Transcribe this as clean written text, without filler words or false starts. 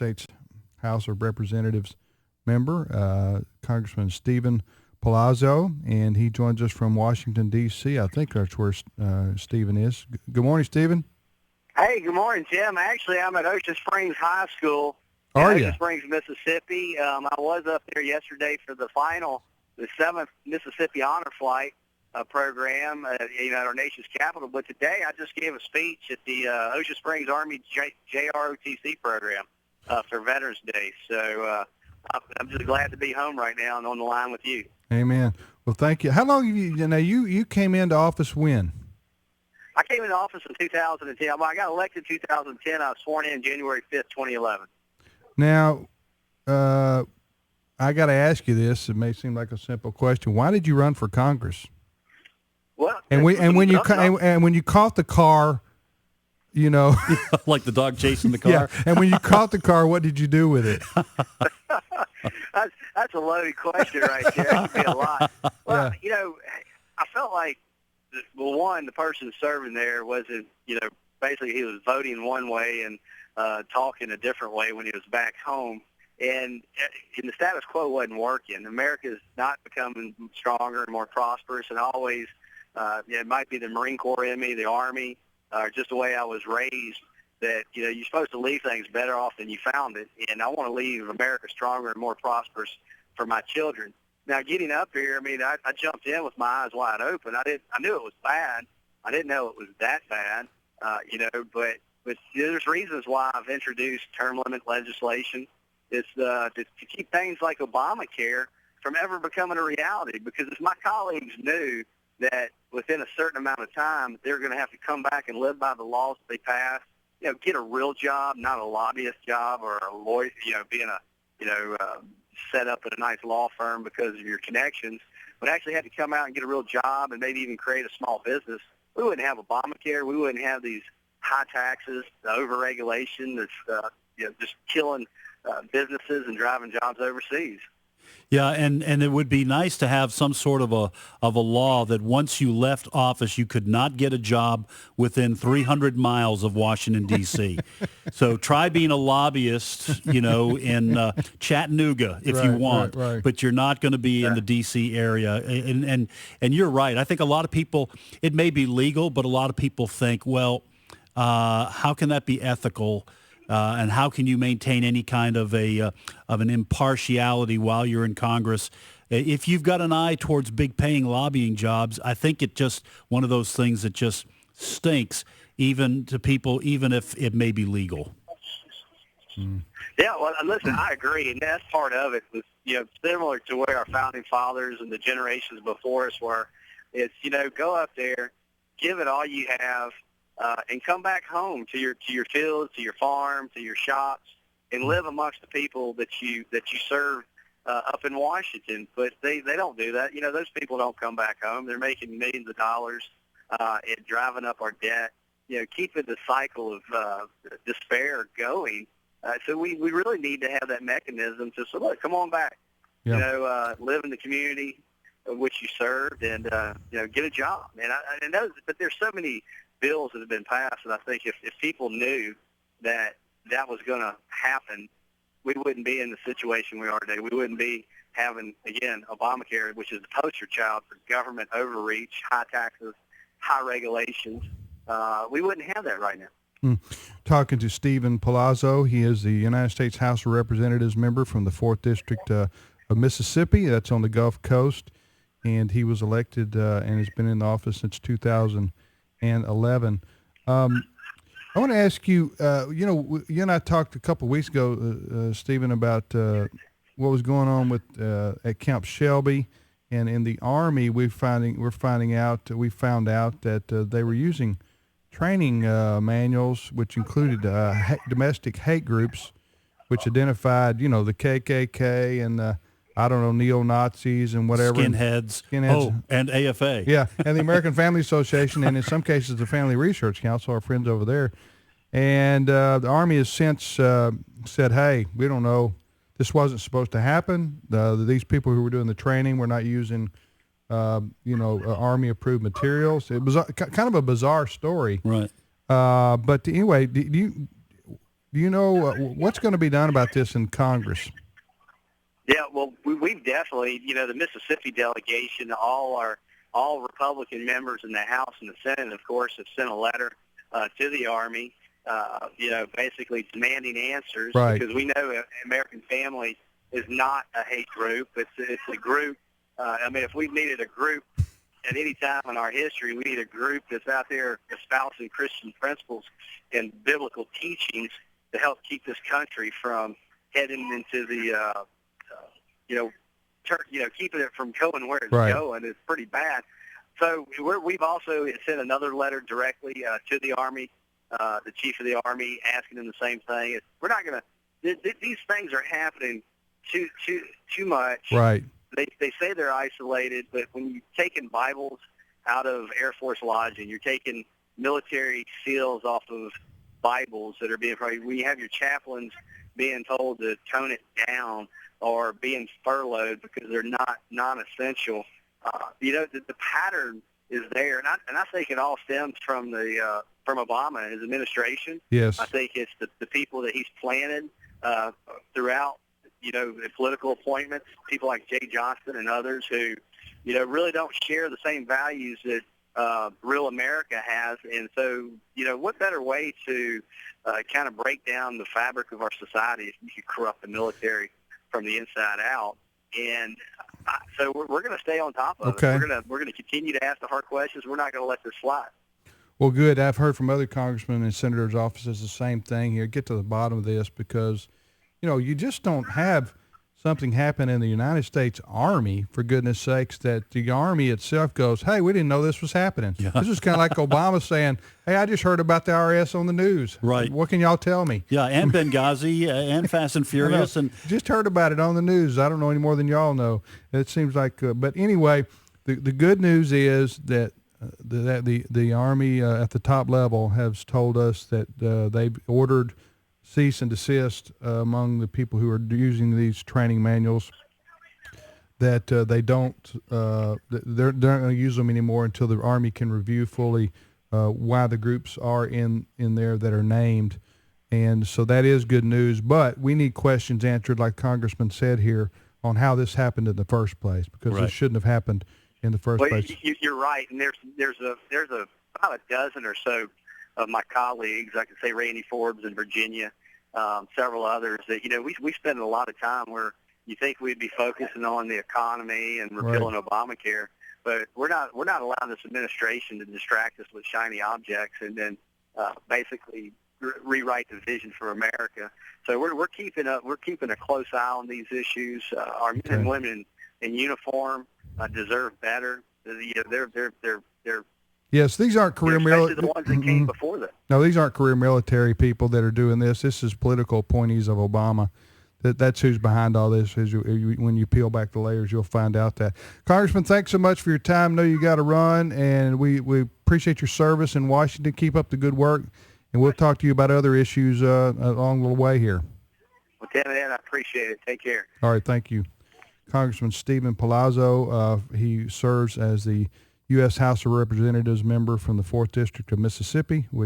States House of Representatives member, Congressman Stephen Palazzo, and he joins us from Washington, D.C. I think that's where Stephen is. Good morning, Stephen. Hey, good morning, Jim. Actually, I'm at Ocean Springs High School Are in you? Ocean Springs, Mississippi. I was up there yesterday for the 7th Mississippi Honor Flight program at our nation's capital. But today I just gave a speech at the Ocean Springs Army JROTC program for Veterans Day. So I'm just glad to be home right now and on the line with you. Amen. Well, thank you. How long have you came into office when? I came into office in 2010. Well, I got elected in 2010. I was sworn in January 5th, 2011. Now, I got to ask you this. It may seem like a simple question. Why did you run for Congress? Well, when you caught the car, like the dog chasing the car. Yeah. And when you caught the car, what did you do with it? That's a loaded question right there. That could be a lot. Well, I felt like, the person serving there wasn't, basically he was voting one way and talking a different way when he was back home. And the status quo wasn't working. America's not becoming stronger and more prosperous, and always, it might be the Marine Corps in me, the Army, just the way I was raised, that, you're supposed to leave things better off than you found it. And I want to leave America stronger and more prosperous for my children. Now, getting up here, I jumped in with my eyes wide open. I knew it was bad. I didn't know it was that bad, but there's reasons why I've introduced term limit legislation. It's to keep things like Obamacare from ever becoming a reality, because if my colleagues knew that within a certain amount of time they're going to have to come back and live by the laws that they pass, get a real job, not a lobbyist job or a lawyer, being set up at a nice law firm because of your connections, but actually had to come out and get a real job and maybe even create a small business, we wouldn't have Obamacare. We wouldn't have these high taxes, the overregulation that's just killing businesses and driving jobs overseas. Yeah, and it would be nice to have some sort of a law that once you left office, you could not get a job within 300 miles of Washington, D.C. So try being a lobbyist, in Chattanooga if you want, right. But you're not going to be in the D.C. area. And you're right. I think a lot of people, it may be legal, but a lot of people think, well, how can that be ethical? And how can you maintain any kind of an impartiality while you're in Congress? If you've got an eye towards big paying lobbying jobs, I think it's just one of those things that just stinks, even to people, even if it may be legal. Yeah, well, listen, I agree, and that's part of it. Was similar to where our founding fathers and the generations before us were. It's go up there, give it all you have. And come back home to your fields, to your farm, to your shops, and live amongst the people that you serve up in Washington. But they don't do that. Those people don't come back home. They're making millions of dollars and driving up our debt. Keeping the cycle of despair going. So we really need to have that mechanism to say, look, come on back. Yeah. Live in the community of which you served, and get a job. And I know, but there's so many bills that have been passed, and I think if people knew that was going to happen, we wouldn't be in the situation we are today. We wouldn't be having, again, Obamacare, which is the poster child for government overreach, high taxes, high regulations. We wouldn't have that right now. Talking to Stephen Palazzo. He is the United States House of Representatives member from the 4th District of Mississippi. That's on the Gulf Coast, and he was elected and has been in the office since 2011. I want to ask you, you and I talked a couple of weeks ago, Stephen, about what was going on with at Camp Shelby, and in the Army. We found out that they were using training manuals, which included domestic hate groups, which identified, the KKK and neo-Nazis and whatever. Skinheads. Oh, and AFA. Yeah, and the American Family Association, and in some cases the Family Research Council, our friends over there. And the Army has since said, hey, we don't know, this wasn't supposed to happen. These people who were doing the training were not using, Army-approved materials. It was kind of a bizarre story. Right. But anyway, Do you know what's going to be done about this in Congress? Yeah, well, we've definitely, the Mississippi delegation, all Republican members in the House and the Senate, of course, have sent a letter to the Army, basically demanding answers. Right. Because we know American Family is not a hate group. It's a group. If we needed a group at any time in our history, we need a group that's out there espousing Christian principles and biblical teachings to help keep this country from heading into the keeping it from going where it's going is pretty bad. So we've also sent another letter directly to the Army, the Chief of the Army, asking them the same thing. We're not going to. These things are happening too much. Right. They say they're isolated, but when you're taking Bibles out of Air Force lodging, you're taking military seals off of Bibles that are being, when you have your chaplains being told to tone it down or being furloughed because they're not non-essential, the pattern is there, and I think it all stems from from Obama and his administration. Yes, I think it's the people that he's planted throughout, the political appointments, people like Jay Johnston and others who, really don't share the same values that real America has. And so, what better way to kind of break down the fabric of our society if you could corrupt the military from the inside out? And so we're going to stay on top of it. We're going to continue to ask the hard questions. We're not going to let this slide. Well, good. I've heard from other congressmen and senators' offices the same thing here. Get to the bottom of this because, you just don't have something happen in the United States Army, for goodness sakes, that the Army itself goes, hey, we didn't know this was happening. Yeah. This is kind of like Obama saying, hey, I just heard about the IRS on the news. Right. What can y'all tell me? Yeah, and Benghazi and Fast and Furious. And just heard about it on the news. I don't know any more than y'all know. It seems like, but anyway, the good news is that the Army at the top level has told us that they've ordered cease and desist among the people who are using these training manuals, that they don't, they're not going to use them anymore until the Army can review fully why the groups are in there that are named. And so that is good news, but we need questions answered, like Congressman said here, on how this happened in the first place, because this shouldn't have happened in the first place. You're right, and there's about a dozen or so of my colleagues, I can say Randy Forbes in Virginia, several others that, we spend a lot of time where you think we'd be focusing on the economy and repealing Obamacare, but we're not allowing this administration to distract us with shiny objects and then basically rewrite the vision for America. So we're keeping a close eye on these issues. Our men and women in uniform deserve better. They're yes, these aren't career military. The ones that came before them. No, these aren't career military people that are doing this. This is political appointees of Obama. That's who's behind all this. When you peel back the layers, you'll find out that. Congressman, thanks so much for your time. I know you got to run, and we appreciate your service in Washington. Keep up the good work, and we'll talk to you about other issues along the way here. Well, Lieutenant, I appreciate it. Take care. All right, thank you. Congressman Stephen Palazzo, he serves as the U.S. House of Representatives member from the 4th District of Mississippi, which